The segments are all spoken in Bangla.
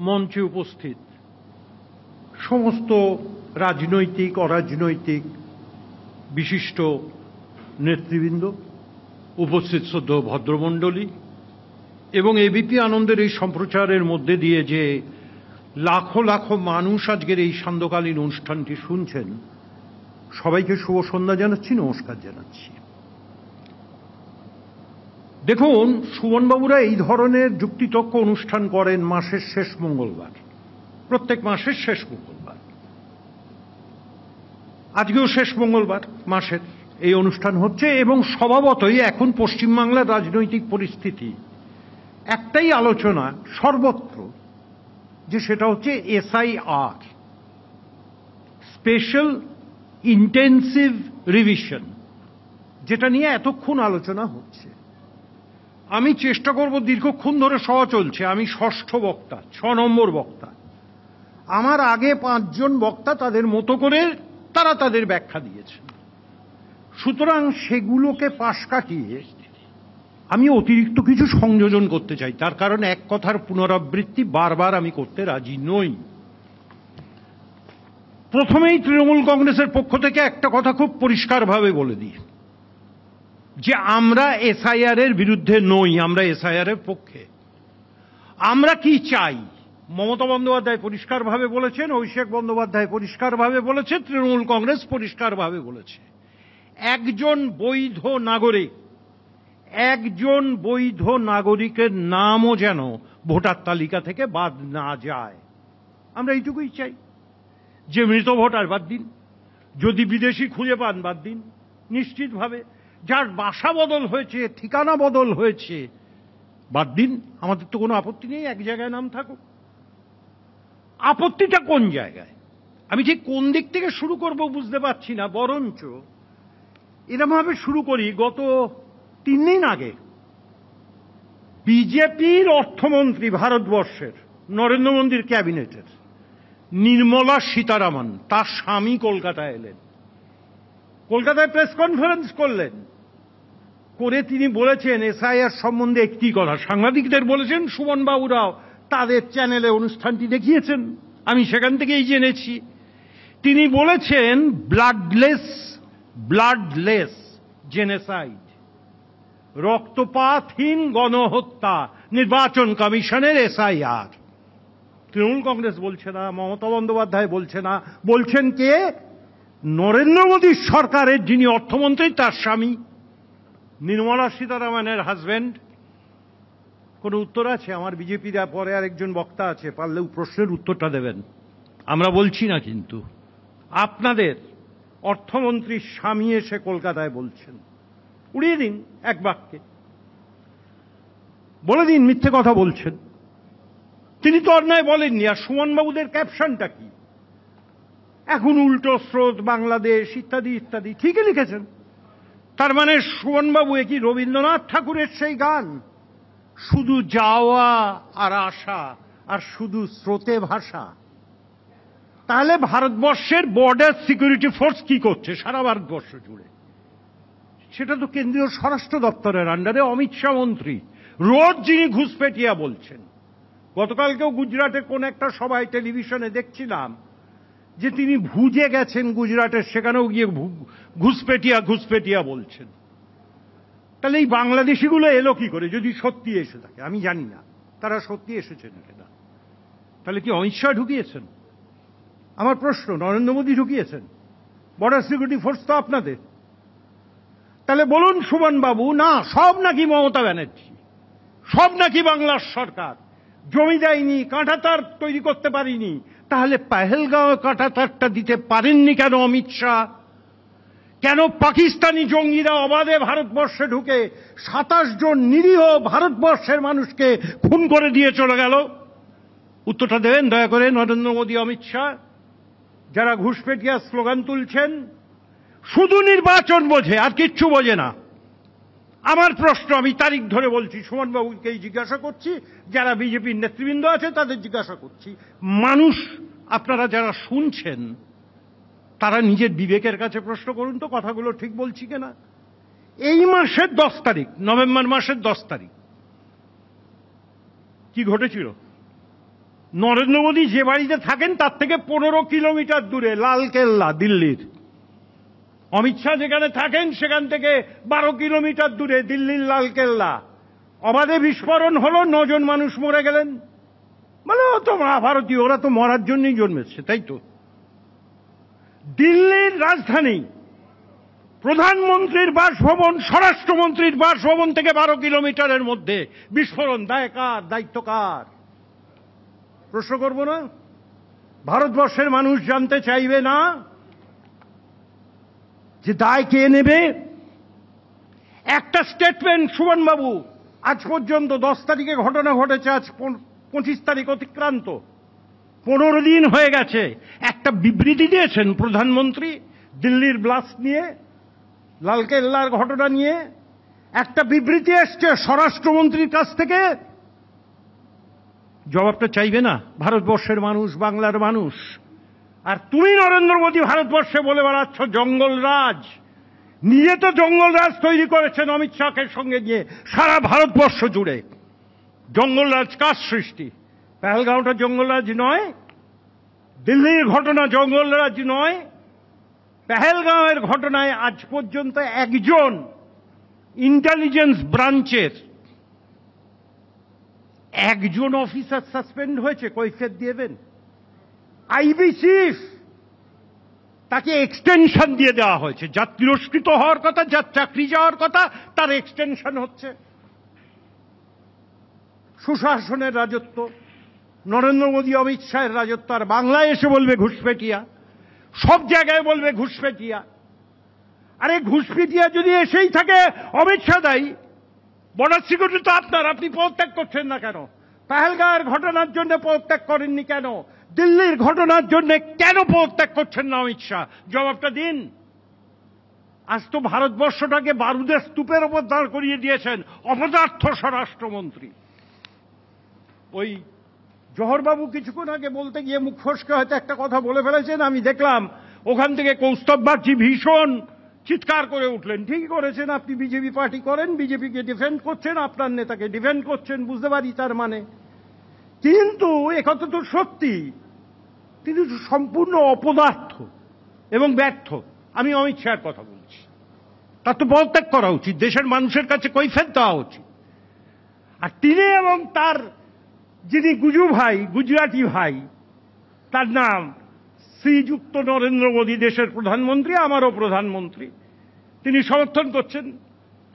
মঞ্চে উপস্থিত সমস্ত রাজনৈতিক অরাজনৈতিক বিশিষ্ট নেতৃবৃন্দ, উপস্থিত শ্রদ্ধেয় ভদ্রমণ্ডলী এবং এবিপি আনন্দের এই সম্প্রচারের মধ্যে দিয়ে যে লাখো লাখো মানুষ আজকের এই সান্ধ্যকালীন অনুষ্ঠানটি শুনছেন, সবাইকে শুভ সন্ধ্যা জানাচ্ছি, নমস্কার জানাচ্ছি। দেখুন, সুমনবাবুরা এই ধরনের যুক্তিতর্ক অনুষ্ঠান করেন মাসের শেষ মঙ্গলবার, প্রত্যেক মাসের শেষ মঙ্গলবার। আজকেও শেষ মঙ্গলবার মাসের এই অনুষ্ঠান হচ্ছে এবং স্বভাবতই এখন পশ্চিমবাংলার রাজনৈতিক পরিস্থিতি একটাই আলোচনা সর্বত্র, যে সেটা হচ্ছে SIR, স্পেশাল ইন্টেন্সিভ রিভিশন, যেটা নিয়ে এতক্ষণ আলোচনা হচ্ছে। আমি চেষ্টা করব, দীর্ঘক্ষণ ধরে সভা চলছে, আমি ষষ্ঠ বক্তা, 6 নম্বর বক্তা। আমার আগে 5 জন বক্তা তাদের মতো করে তারা তাদের ব্যাখ্যা দিয়েছেন, সুতরাং সেগুলোকে পাশ কাটিয়ে আমি অতিরিক্ত কিছু সংযোজন করতে চাই। তার কারণ এক কথার পুনরাবৃত্তি বারবার আমি করতে রাজি নই। প্রথমেই তৃণমূল কংগ্রেসের পক্ষ থেকে একটা কথা খুব পরিষ্কারভাবে বলে দিই, যে আমরা SIR এর বিরুদ্ধে নই, আমরা SIR এর পক্ষে। আমরা কি চাই মমতা বন্দ্যোপাধ্যায় পরিষ্কারভাবে বলেছেন, অভিষেক বন্দ্যোপাধ্যায় পরিষ্কারভাবে বলেছে, তৃণমূল কংগ্রেস পরিষ্কারভাবে বলেছে, একজন বৈধ নাগরিকের নামও যেন ভোটার তালিকা থেকে বাদ না যায়। আমরা এইটুকুই চাই, যে মৃত ভোটার বাদ দিন, যদি বিদেশি খুঁজে পান বাদ দিন, নিশ্চিতভাবে যার বাসা বদল হয়েছে, ঠিকানা বদল হয়েছে, বাদ দিন। আমাদের তো কোনো আপত্তি নেই, এক জায়গায় নাম থাকুক। আপত্তিটা কোন জায়গায়, আমি ঠিক কোন দিক থেকে শুরু করব বুঝতে পারছি না। বরঞ্চ এরকমভাবে শুরু করি, গত 3 দিন আগে বিজেপির অর্থমন্ত্রী ভারতবর্ষের, নরেন্দ্র মোদীর ক্যাবিনেটের, নির্মলা সীতারামন, তার স্বামী কলকাতায় এলেন, কলকাতায় প্রেস কনফারেন্স করলেন, করে তিনি বলেছেন SIR সম্বন্ধে একটি কথা। সাংবাদিকদের বলেছেন, সুমনবাবুরাও তাদের চ্যানেলে অনুষ্ঠানটি দেখিয়েছেন, আমি সেখান থেকেই জেনেছি। তিনি বলেছেন ব্লাডলেস জেনোসাইড, রক্তপাতহীন গণহত্যা, নির্বাচন কমিশনের SIR। তৃণমূল কংগ্রেস বলছে না, মমতা বন্দ্যোপাধ্যায় বলছে না, বলছেন কে? নরেন্দ্র মোদীর সরকারের যিনি অর্থমন্ত্রী, তার স্বামী, নির্মলা সীতারামনের হাজব্যান্ড। কোনো উত্তর আছে? আমার বিজেপির পরে আরেকজন বক্তা আছে, পারলেও প্রশ্নের উত্তরটা দেবেন। আমরা বলছি না, কিন্তু আপনাদের অর্থমন্ত্রীর স্বামী এসে কলকাতায় বলছেন, উড়িয়ে দিন এক বাক্যে, বলে দিন মিথ্যে কথা বলছেন। তিনি তো অন্যায় বলেননি। আর সুমনবাবুদের ক্যাপশনটা কি? এখন উল্টো স্রোত, বাংলাদেশ, ইত্যাদি ইত্যাদি, ঠিকই লিখেছেন। তার মানে সুমনবাবু কি রবীন্দ্রনাথ ঠাকুরের সেই গান, শুধু যাওয়া আর আসা আর শুধু স্রোতে ভাষা? তাহলে ভারতবর্ষের বর্ডার সিকিউরিটি ফোর্স কি করছে সারা ভারতবর্ষ জুড়ে? সেটা তো কেন্দ্রীয় স্বরাষ্ট্র দপ্তরের আন্ডারে, অমিত শাহ মন্ত্রী, রোজ যিনি ঘুষপেটিয়া বলছেন। গতকালকেও গুজরাটে কোন একটা সভায় টেলিভিশনে দেখছিলাম যে তিনি ভুজে গেছেন গুজরাটের, সেখানেও গিয়ে ঘুষপেটিয়া বলছেন। তাহলে এই বাংলাদেশিগুলো এলো কি করে, যদি সত্যি এসে থাকে? আমি জানি না তারা সত্যি এসেছেন কিনা। তাহলে কি অমিত শাহ ঢুকিয়েছেন? আমার প্রশ্ন, নরেন্দ্র মোদী ঢুকিয়েছেন? বর্ডার সিকিউরিটি ফোর্স তো আপনাদের। তাহলে বলুন সুমনবাবু, না সব নাকি মমতা ব্যানার্জি, সব নাকি বাংলার সরকার, জমি দেয়নি, কাঁটাতার তৈরি করতে পারিনি। তাহলে পেহেলগাঁও কাঁটাতারটা দিতে পারেননি কেন অমিত শাহ? কেন পাকিস্তানি জঙ্গিরা অবাধে ভারতবর্ষে ঢুকে 27 জন নিরীহ ভারতবর্ষের মানুষকে খুন করে দিয়ে চলে গেল? উত্তরটা দেবেন দয়া করে নরেন্দ্র মোদী, অমিত শাহ, যারা ঘুষপেটিয়া স্লোগান তুলছেন। শুধু নির্বাচন বোঝে, আর কিচ্ছু বোঝে না। আমার প্রশ্ন, আমি তারিখ ধরে বলছি, সুমনবাবুকেই জিজ্ঞাসা করছি, যারা বিজেপির নেতৃবৃন্দ আছে তাদের জিজ্ঞাসা করছি, মানুষ আপনারা যারা শুনছেন তারা নিজের বিবেকের কাছে প্রশ্ন করুন তো, কথাগুলো ঠিক বলছি কিনা। এই মাসের 10 তারিখ, নভেম্বর মাসের 10 তারিখ কি ঘটেছিল? নরেন্দ্র মোদী যে বাড়িতে থাকেন তার থেকে 15 কিলোমিটার দূরে লালকেল্লা দিল্লির। অমিত শাহ যেখানে থাকেন সেখান থেকে 12 কিলোমিটার দূরে দিল্লির লালকেল্লা। অবাধে বিস্ফোরণ হলো, 9 জন মানুষ মরে গেলেন। বলে ও তো ভারতীয়, ওরা তো মরার জন্যই জন্মেছে, তাই তো। দিল্লির রাজধানী, প্রধানমন্ত্রীর বাসভবন, স্বরাষ্ট্রমন্ত্রীর বাসভবন থেকে 12 কিলোমিটারের মধ্যে বিস্ফোরণ। দায় কার? দায়িত্ব কার? প্রশ্ন করব না? ভারতবর্ষের মানুষ জানতে চাইবে না যে দায় কে নেবে? একটা স্টেটমেন্ট সুমনবাবু, আজ পর্যন্ত 10 তারিখে ঘটনা ঘটেছে, আজ 25 তারিখ অতিক্রান্ত, 15 দিন হয়ে গেছে। একটা বিবৃতি দিয়েছেন প্রধানমন্ত্রী দিল্লির ব্লাস্ট নিয়ে, লালকেল্লার ঘটনা নিয়ে একটা বিবৃতি এসছে স্বরাষ্ট্রমন্ত্রীর কাছ থেকে। জবাবটা চাইবে না ভারতবর্ষের মানুষ, বাংলার মানুষ? আর তুমি নরেন্দ্র মোদী ভারতবর্ষে বলে বেড়াচ্ছ জঙ্গলরাজ। নিজে তো জঙ্গলরাজ তৈরি করেছেন অমিত শাহের সঙ্গে নিয়ে সারা ভারতবর্ষ জুড়ে। জঙ্গলরাজ কার সৃষ্টি? পেহেলগাঁওটা জঙ্গলরাজ নয়? দিল্লির ঘটনা জঙ্গলরাজ নয়? পেহেলগাঁওয়ের ঘটনায় আজ পর্যন্ত একজন ইন্টেলিজেন্স ব্রাঞ্চের একজন অফিসার সাসপেন্ড হয়েছে, কৈফিয়ত দিয়েবেন? আইবি চিফ, তাকে এক্সটেনশন দিয়ে দেওয়া হয়েছে। যার তিরস্কৃত হওয়ার কথা, যার চাকরি যাওয়ার কথা, তার এক্সটেনশন হচ্ছে। সুশাসনের রাজত্ব, নরেন্দ্র মোদী অমিত শাহের রাজত্ব। আর বাংলায় এসে বলবে ঘুষপেটিয়া, সব জায়গায় বলবে ঘুষপেটিয়া। আরে ঘুষপেটিয়া যদি এসেই থাকে, অমিত শাহ দায়ী। বর্ডার সিকিউরিটি তো আপনার, আপনি পদত্যাগ করছেন না কেন? পেহেলগাঁওয়ের ঘটনার জন্য পদত্যাগ করেননি কেন? দিল্লির ঘটনার জন্য কেন পদত্যাগ করছেন না অমিত শাহ? জবাবটা দিন। আজ তো ভারতবর্ষটাকে বারুদের স্তূপের ওপর দাঁড় করিয়ে দিয়েছেন অপদার্থ স্বরাষ্ট্রমন্ত্রী। ওই জহরবাবু কিছুক্ষণ আগে বলতে গিয়ে মুখ ফসকে হয়তো একটা কথা বলে ফেলেছেন, আমি দেখলাম। ওখান থেকে কৌস্তব বাগচি ভীষণ চিৎকার করে উঠলেন। ঠিকই করেছেন, আপনি বিজেপি পার্টি করেন, বিজেপিকে ডিফেন্ড করছেন, আপনার নেতাকে ডিফেন্ড করছেন, বুঝতে পারি তার মানে। কিন্তু একথা তো সত্যি, তিনি সম্পূর্ণ অপদার্থ এবং ব্যর্থ। আমি অমিত শাহের কথা বলছি। তার তো পদত্যাগ করা উচিত, দেশের মানুষের কাছে কৈফিয়ত দেওয়া উচিত। আর তিনি এবং তার যিনি গুজু ভাই, গুজরাটি ভাই, তার নাম শ্রীযুক্ত নরেন্দ্র মোদী, দেশের প্রধানমন্ত্রী, আমারও প্রধানমন্ত্রী, তিনি সমর্থন করছেন,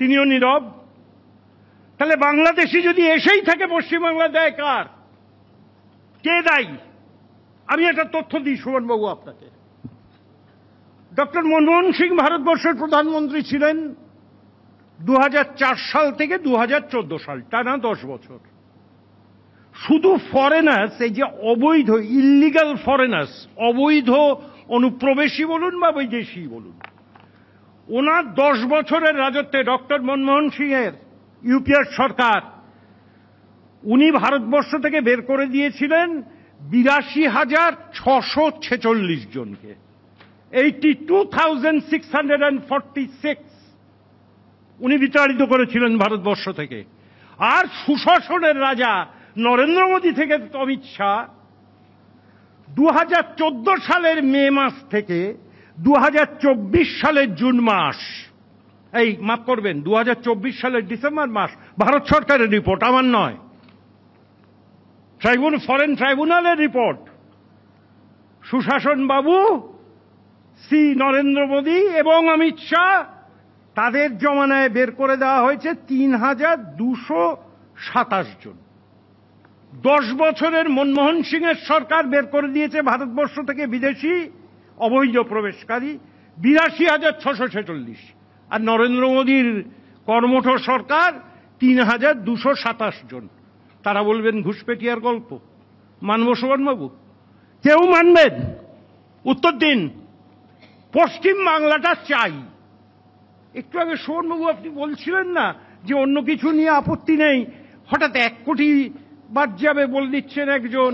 তিনিও নীরব। তাহলে বাংলাদেশি যদি এসেই থাকে, পশ্চিমবাংলা দায় কার? কে দায়ী? আমি একটা তথ্য দিই সুমনবাবু আপনাকে। ডক্টর মনমোহন সিং ভারতবর্ষের প্রধানমন্ত্রী ছিলেন 2004 সাল থেকে 2014 সাল, টানা 10 বছর। শুধু ফরেনার্স, এই যে অবৈধ ইল্লিগাল ফরেনার্স, অবৈধ অনুপ্রবেশী বলুন বা বিদেশি বলুন, ওনার 10 বছরের রাজত্বে ডক্টর মনমোহন সিং এর ইউপিএর সরকার, উনি ভারতবর্ষ থেকে বের করে দিয়েছিলেন 82,646 জনকে, 82,646 উনি বিতাড়িত করেছিলেন ভারতবর্ষ থেকে। আর সুশাসনের রাজা নরেন্দ্র মোদী থেকে অমিত শাহ 2014 সালের মে মাস থেকে 2024 সালের জুন মাস, এই মাফ করবেন 2024 সালের ডিসেম্বর মাস, ভারত সরকারের রিপোর্ট, আমার নয়, ফরেন ট্রাইব্যুনালের রিপোর্ট। সুশাসন বাবু শ্রী নরেন্দ্র মোদী এবং অমিত শাহ, তাদের জমানায় বের করে দেওয়া হয়েছে 3,227 জন। 10 বছরের মনমোহন সিং এর সরকার বের করে দিয়েছে ভারতবর্ষ থেকে বিদেশি অবৈধ প্রবেশকারী 82,646। আর নরেন্দ্র মোদীর কর্মঠ সরকার 3,227 জন। তারা বলবেন ঘুষপেটিয়ার গল্প। মানব সুমনবাবু? কেউ মানবেন? উত্তর দিন। পশ্চিম বাংলাটা চাই। একটু আগে সুমনবাবু আপনি বলছিলেন না যে অন্য কিছু নিয়ে আপত্তি নেই, হঠাৎ 1 কোটি বাদ যাবে বলে দিচ্ছেন একজন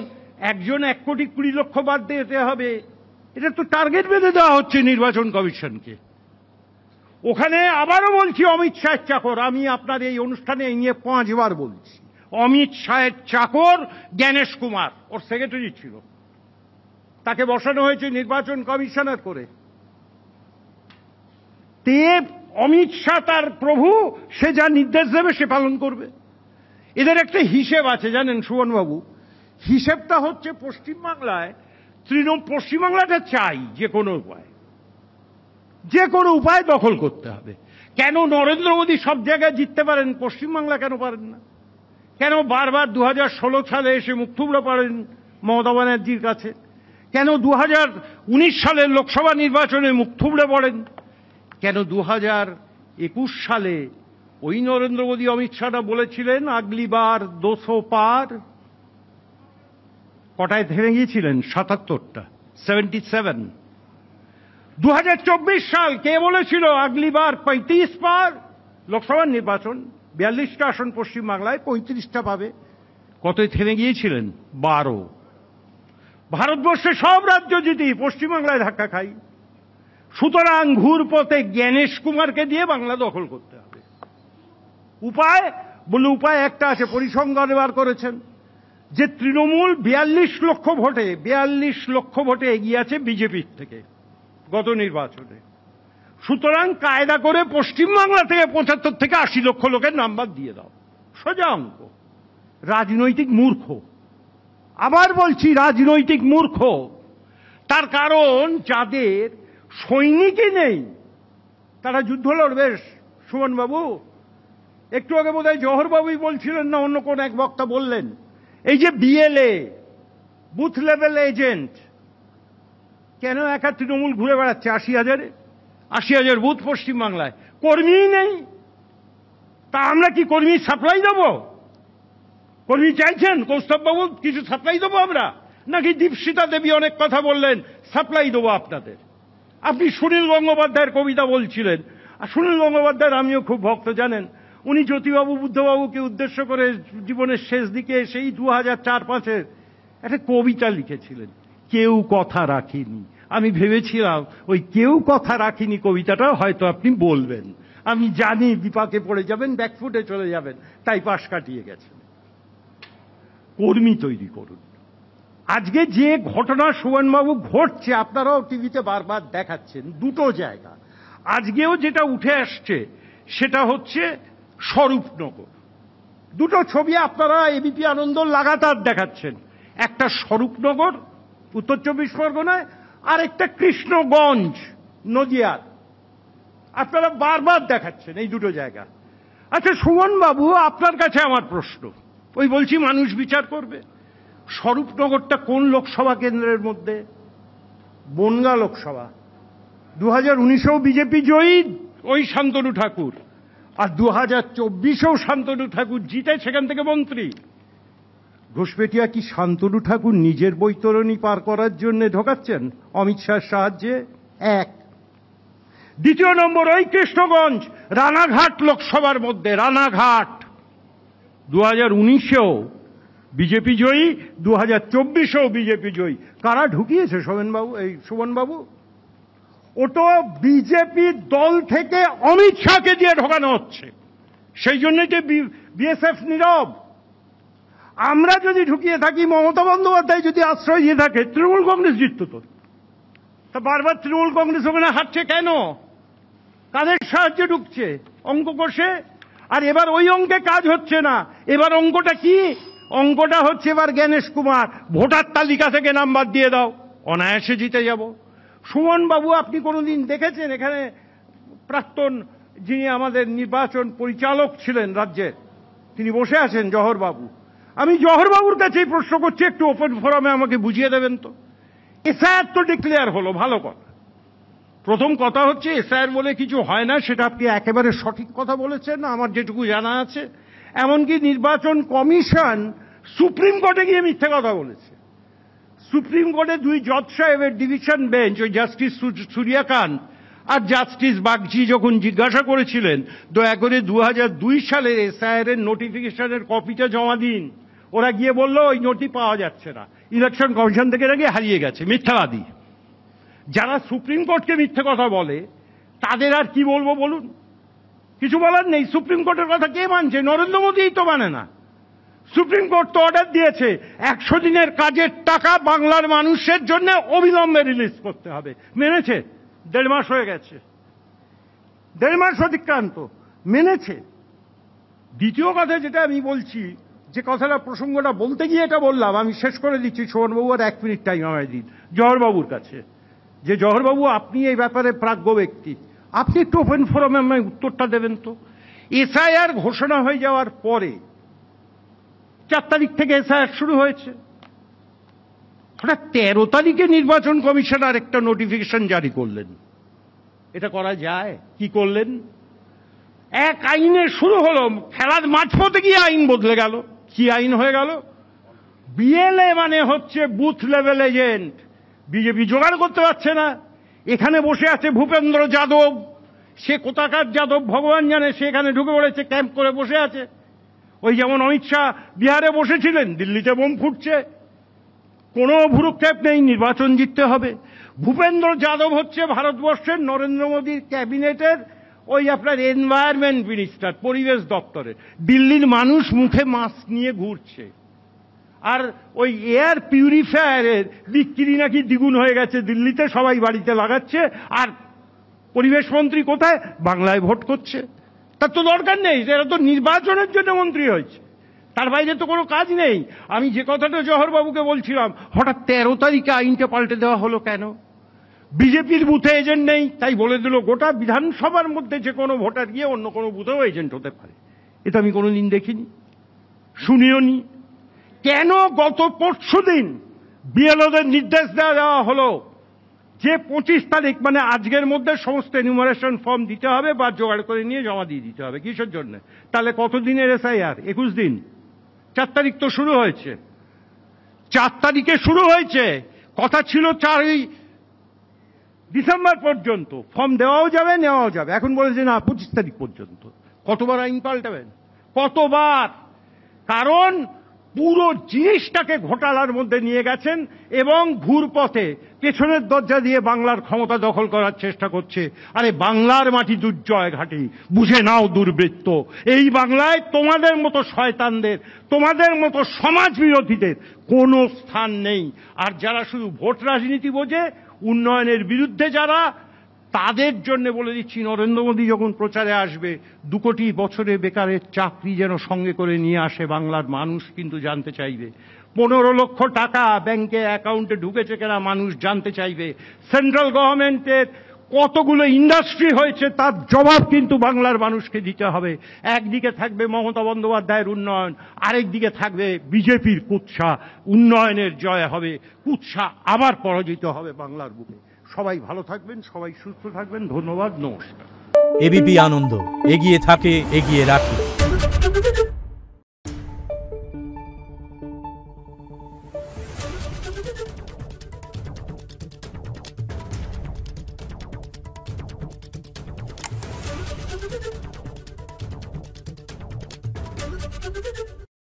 1 কোটি 20 লক্ষ বাদ দিতে হবে। এটা তো টার্গেট বেঁধে দেওয়া হচ্ছে নির্বাচন কমিশনকে। ওখানে আবারও বলছি, অমিত শাহের চাকর আমি, আপনার এই অনুষ্ঠানে এই নিয়ে 5 বার বলছি, অমিত শাহের চাকর জ্ঞানেশ কুমার, ওর সেক্রেটারি ছিল, তাকে বসানো হয়েছে নির্বাচন কমিশনার করে। অমিত শাহ তার প্রভু, সে যা নির্দেশ দেবে সে পালন করবে। এদের একটা হিসেব আছে জানেন সুমনবাবু, হিসেবটা হচ্ছে পশ্চিমবাংলায় পশ্চিমবাংলাটা চাই যে কোনো উপায় দখল করতে হবে। কেন নরেন্দ্র মোদী সব জায়গায় জিততে পারেন, পশ্চিমবাংলা কেন পারেন না? কেন বারবার 2016 সালে এসে মুখ থুবড়ে পড়েন মমতা ব্যানার্জির কাছে? কেন 2019 সালের লোকসভা নির্বাচনে মুখ থুবড়ে পড়েন? কেন 2021 সালে ওই নরেন্দ্র মোদী অমিত শাহরা বলেছিলেন আগলি বার 200 পার? কটায় থেমে গিয়েছিলেন? 77টা, 77। 2024 সাল কে বলেছিল আগলি বার 35 পার? লোকসভা নির্বাচন 42টা আসন পশ্চিমবাংলায়, 35টা পাবে। কতই থেমে গিয়েছিলেন? 12। ভারতবর্ষে সব রাজ্য জিতি, পশ্চিমবাংলায় ধাক্কা খাই। সুতরাং ঘুরপথে জ্ঞানেশ কুমারকে দিয়ে বাংলা দখল করতে হবে। উপায় বলে উপায় একটা আছে, পরিসংখ্যান বার করেছেন যে তৃণমূল 42 লক্ষ ভোটে এগিয়ে আছে বিজেপির থেকে গত নির্বাচনে। সুতরাং কায়দা করে পশ্চিমবাংলা থেকে 75 থেকে 80 লক্ষ লোকের নাম্বার দিয়ে দাও, সোজা অঙ্ক। রাজনৈতিক মূর্খ, আবার বলছি রাজনৈতিক মূর্খ। তার কারণ যাদের সৈনিকই নেই তারা যুদ্ধ লড়বে। সুমনবাবু, একটু আগে বোধহয় জওহরবাবুই বলছিলেন না অন্য কোন এক বক্তা বললেন, এই যে বিএলএ বুথ লেভেল এজেন্ট, কেন একা তৃণমূল ঘুরে বেড়াচ্ছে 80,000 বুথ পশ্চিমবাংলায়, কর্মীই নেই। তা আমরা কি কর্মী সাপ্লাই দেবো? কর্মী চাইছেন কৌস্তববাবু, কিছু সাপ্লাই দেবো আমরা? নাকি দীপশিতা দেবী অনেক কথা বললেন সাপ্লাই দেবো আপনাদের? আপনি সুনীল গঙ্গোপাধ্যায়ের কবিতা বলছিলেন, আর সুনীল গঙ্গোপাধ্যায়ের আমিও খুব ভক্ত জানেন। উনি জ্যোতিবাবু বুদ্ধবাবুকে উদ্দেশ্য করে জীবনের শেষ দিকে সেই 2004-05 একটা কবিতা লিখেছিলেন, কেউ কথা রাখিনি। আমি ভেবেছিলাম ওই কেউ কথা রাখিনি কবিতাটা হয়তো আপনি বলবেন, আমি জানি বিপাকে পড়ে যাবেন, ব্যাকফুটে চলে যাবেন, তাই পাশ কাটিয়ে গেছেন। কর্মী তৈরি করুন। আজকে যে ঘটনা সুমনবাবু ঘটছে, আপনারাও টিভিতে বারবার দেখাচ্ছেন দুটো জায়গা। আজকেও যেটা উঠে আসছে সেটা হচ্ছে স্বরূপনগর। দুটো ছবি আপনারা এবিপি আনন্দ লাগাতার দেখাচ্ছেন, একটা স্বরূপনগর উত্তর 24 পরগনায়, আর একটা কৃষ্ণগঞ্জ নদিয়ার। আপনারা বারবার দেখাচ্ছেন এই দুটো জায়গা। আচ্ছা সুমনবাবু, আপনার কাছে আমার প্রশ্ন, ওই বলছি মানুষ বিচার করবে। স্বরূপনগরটা কোন লোকসভা কেন্দ্রের মধ্যে? বনগাঁ লোকসভা। 2019-এও বিজেপি জয়ী, ওই শান্তনু ঠাকুর, আর 2024-এও শান্তনু ঠাকুর জিতে সেখান থেকে মন্ত্রী। ঘোষপেটিয়া কি শান্তনু ঠাকুর নিজের বৈতরণী পার করার জন্য ঢোকাচ্ছেন অমিত শাহের সাহায্যে? এক। দ্বিতীয় নম্বর, ওই কৃষ্ণগঞ্জ রানাঘাট লোকসভার মধ্যে, রানাঘাট 2019-এও বিজেপি জয়ী, 2024-এও বিজেপি জয়ী। কারা ঢুকিয়েছে সুমনবাবু? ওটা বিজেপি দল থেকে অমিত শাহকে দিয়ে ঢোকানো হচ্ছে, সেই জন্যই তো বিএসএফ নীরব। আমরা যদি ঢুকিয়ে থাকি, মমতা বন্দ্যোপাধ্যায় যদি আশ্রয় দিয়ে থাকে, তৃণমূল কংগ্রেস জিতত তো। তা বারবার তৃণমূল কংগ্রেস ওখানে হাঁটছে কেন? কাদের সাহায্যে ঢুকছে? অঙ্ক কষে। আর এবার ওই অঙ্কে কাজ হচ্ছে না। এবার অঙ্কটা কি? অঙ্কটা হচ্ছে এবার জ্ঞানেশ কুমার, ভোটার তালিকা থেকে নাম্বার দিয়ে দাও, অনায়াসে জিতে যাব। সুমনবাবু, আপনি কোনোদিন দেখেছেন এখানে প্রাক্তন যিনি আমাদের নির্বাচন পরিচালক ছিলেন রাজ্যের, তিনি বসে আছেন জওহরবাবু। আমি জওহরবাবুর কাছেই প্রশ্ন করছি, একটু ওপেন ফোরামে আমাকে বুঝিয়ে দেবেন তো। এসআইআর তো ডিক্লেয়ার হলো, ভালো কথা। প্রথম কথা হচ্ছে এসআইআর বলে কিছু হয় না, সেটা আপনি একেবারে সঠিক কথা বলেছেন, আমার যেটুকু জানা আছে। এমনকি নির্বাচন কমিশন সুপ্রিম কোর্টে গিয়ে মিথ্যে কথা বলেছে। সুপ্রিম কোর্টে দুই জজ সাহেবের ডিভিশন বেঞ্চ, ওই জাস্টিস সূর্যকান্ত আর জাস্টিস বাগচি যখন জিজ্ঞাসা করেছিলেন দয়া করে 2002 সালের এসআইআর এর নোটিফিকেশনের কপিটা জমা দিন, ওরা গিয়ে বলল ওই নোটি পাওয়া যাচ্ছে না, ইলেকশন কমিশন থেকে নাকি হারিয়ে গেছে। মিথ্যাবাদী। যারা সুপ্রিম কোর্টকে মিথ্যে কথা বলে তাদের আর কি বলবো বলুন? কিছু বলার নেই। সুপ্রিম কোর্টের কথা কে মানছে? নরেন্দ্র মোদীই তো মানে না। সুপ্রিম কোর্ট তো অর্ডার দিয়েছে 100 দিনের কাজের টাকা বাংলার মানুষের জন্য অবিলম্বে রিলিজ করতে হবে, মেনেছে? 1.5 মাস হয়ে গেছে, 1.5 মাস অতিক্রান্ত, মেনেছে। দ্বিতীয় কথা যেটা আমি বলছি, যে কথাটা প্রসঙ্গটা বলতে গিয়ে এটা বললাম, আমি শেষ করে দিচ্ছি, শোভনবাবু আর 1 মিনিট টাইম আমায় দিন, জওহরবাবুর কাছে, যে জওহরবাবু আপনি এই ব্যাপারে প্রাজ্ঞ ব্যক্তি, আপনি একটু ওপেন ফোরামে আমায় উত্তরটা দেবেন তো। এসআইআর ঘোষণা হয়ে যাওয়ার পরে 4 তারিখ থেকে এসআইআর শুরু হয়েছে, হঠাৎ 13 তারিখে নির্বাচন কমিশনার একটা নোটিফিকেশন জারি করলেন। এটা করা যায়? কি করলেন? এক আইনে শুরু হলো, খেলার মাঝপথে গিয়ে আইন বদলে গেল। কি আইন হয়ে গেল? বিএলএ মানে হচ্ছে বুথ লেভেল এজেন্ট। বিজেপি জোগাড় করতে পারছে না। এখানে বসে আছে ভূপেন্দ্র যাদব, সে কোথাকার যাদব ভগবান জানে, সে এখানে ঢুকে পড়েছে, ক্যাম্প করে বসে আছে। ওই যেমন অমিত শাহ বিহারে বসেছিলেন, দিল্লিতে বোম ফুটছে, কোনো ভুরুক্ষেপ নেই, নির্বাচন জিততে হবে। ভূপেন্দ্র যাদব হচ্ছে ভারতবর্ষের নরেন্দ্র মোদীর ক্যাবিনেটের ওই আপনার এনভায়রনমেন্ট মিনিস্টার, পরিবেশ দপ্তরে। দিল্লির মানুষ মুখে মাস্ক নিয়ে ঘুরছে, আর ওই এয়ার পিউরিফায়ারের বিক্রি নাকি দ্বিগুণ হয়ে গেছে দিল্লিতে, সবাই বাড়িতে লাগাচ্ছে। আর পরিবেশ মন্ত্রী কোথায়? বাংলায় ভোট করছে। তার তো দরকার নেই, এরা তো নির্বাচনের জন্য মন্ত্রী হয়েছে, তার বাইরে তো কোনো কাজ নেই। আমি যে কথাটা জওহরবাবুকে বলছিলাম, হঠাৎ 13 তারিখে আইনটা পাল্টে দেওয়া হলো কেন? বিজেপির বুথে এজেন্ট নেই, তাই বলে দিল গোটা বিধানসভার মধ্যে যে কোনো ভোটার গিয়ে অন্য কোনো বুথেও এজেন্ট হতে পারে। এটা আমি কোনোদিন দেখিনি, শুনিও নি। কেন গত পরশুদিন বিএলওদের নির্দেশ দেওয়া হলো যে 25 তারিখ মানে আজকের মধ্যে সমস্ত এনিউমারেশন ফর্ম দিতে হবে বা জোগাড় করে নিয়ে জমা দিয়ে দিতে হবে? কিসের জন্য? তাহলে কতদিনের এসআইআর? 21 দিন। 4 তারিখ তো শুরু হয়েছে, 4 তারিখে শুরু হয়েছে, কথা ছিল 4ই ডিসেম্বর পর্যন্ত ফর্ম দেওয়াও যাবে, নেওয়াও যাবে। এখন বলেছে না 25 তারিখ পর্যন্ত। কতবার আইন পাল্টাবেন? কতবার? কারণ পুরো জিনিসটাকে ঘোটালার মধ্যে নিয়ে গেছেন এবং ঘুরপথে পেছনের দরজা দিয়ে বাংলার ক্ষমতা দখল করার চেষ্টা করছে। আরে বাংলার মাটি দুর্জয় ঘাটি, বুঝে নাও দুর্বৃত্ত। এই বাংলায় তোমাদের মতো শয়তানদের, তোমাদের মতো সমাজ বিরোধীদের কোনো স্থান নেই। আর যারা শুধু ভোট রাজনীতি বোঝে, উন্নয়নের বিরুদ্ধে যারা, তাদের জন্য বলে দিচ্ছি, নরেন্দ্র মোদী যখন প্রচারে আসবে, 2 কোটি বছরে বেকারের চাকরি যেন সঙ্গে করে নিয়ে আসে, বাংলার মানুষ কিন্তু জানতে চাইবে। 15 লক্ষ টাকা ব্যাংকে অ্যাকাউন্টে ঢুকেছে কিনা মানুষ জানতে চাইবে। সেন্ট্রাল গভর্নমেন্টের কতগুলো ইন্ডাস্ট্রি হয়েছে তার জবাব কিন্তু বাংলার মানুষকে দিতে হবে। একদিকে থাকবে মমতা বন্দ্যোপাধ্যায়ের উন্নয়ন, আরেকদিকে থাকবে বিজেপির কুৎসা। উন্নয়নের জয় হবে, কুৎসা আবার পরাজিত হবে বাংলার বুকে। সবাই ভালো থাকবেন, সবাই সুস্থ থাকবেন। ধন্যবাদ, নমস্কার। এবিপি আনন্দ, এগিয়ে থাকে, এগিয়ে রাখে।